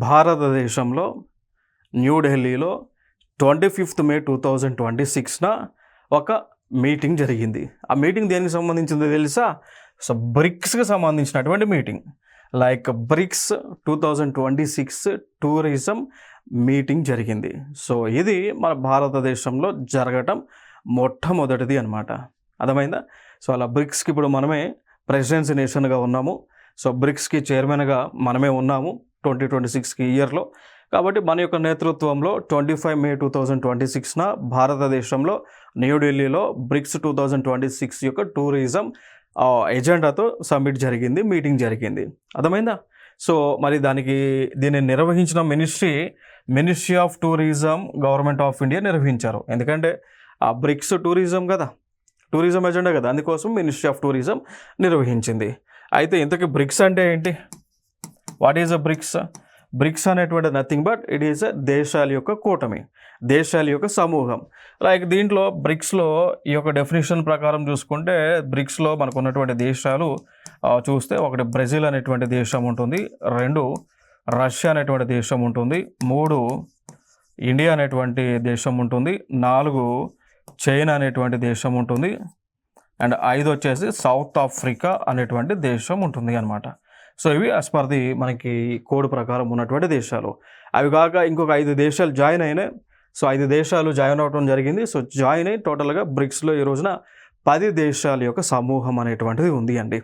భారతదేశంలో న్యూఢిల్లీలో 25th మే 2026న ఒక మీటింగ్ జరిగింది. ఆ మీటింగ్ దేనికి సంబంధించిందో తెలుసా? సో బ్రిక్స్కి సంబంధించినటువంటి meeting. Like BRICS 2026 tourism meeting జరిగింది. సో ఇది మన భారతదేశంలో జరగటం మొట్టమొదటిది అనమాట. అర్థమైందా? సో అలా బ్రిక్స్కి ఇప్పుడు మనమే ప్రెసిడెన్సీ నేషన్గా ఉన్నాము. సో బ్రిక్స్కి చైర్మన్గా మనమే ఉన్నాము 2026కి ఇయర్లో. కాబట్టి మన యొక్క నేతృత్వంలో 25 మే 2026న భారతదేశంలో న్యూఢిల్లీలో బ్రిక్స్ 2026 యొక్క టూరిజం ఎజెండాతో సమ్మిట్ జరిగింది, మీటింగ్ జరిగింది. అర్థమైందా? సో మరి దీన్ని నిర్వహించిన ministry of tourism government of India నిర్వహించారు. ఎందుకంటే ఆ బ్రిక్స్ టూరిజం కదా, టూరిజం ఎజెండా కదా, అందుకోసం మినిస్ట్రీ ఆఫ్ టూరిజం నిర్వహించింది. అయితే ఇంతకీ బ్రిక్స్ అంటే ఏంటి? What is a BRICS? BRICS అనేటువంటి నథింగ్ బట్ ఇట్ ఈజ్ దేశాల యొక్క కూటమి, దేశాల యొక్క సమూహం. లైక్ దీంట్లో బ్రిక్స్లో ఈ యొక్క డెఫినేషన్ ప్రకారం చూసుకుంటే బ్రిక్స్లో మనకు ఉన్నటువంటి దేశాలు చూస్తే, ఒకటి బ్రెజిల్ అనేటువంటి దేశం ఉంటుంది, 2 రష్యా అనేటువంటి దేశం ఉంటుంది, 3 ఇండియా అనేటువంటి దేశం ఉంటుంది, 4 చైనా అనేటువంటి దేశం ఉంటుంది, అండ్ 5 వచ్చేసి సౌత్ ఆఫ్రికా అనేటువంటి దేశం ఉంటుంది అనమాట. సో ఇవి యాజ్ పర్ ది మనకి కోడ్ ప్రకారం ఉన్నటువంటి దేశాలు. అవి కాక ఇంకొక 5 దేశాలు జాయిన్ అయినాయి. సో 5 దేశాలు జాయిన్ అవ్వడం జరిగింది. సో జాయిన్ అయ్యి టోటల్గా బ్రిక్స్లో ఈ రోజున 10 దేశాల యొక్క సమూహం అనేటువంటిది ఉంది అండి.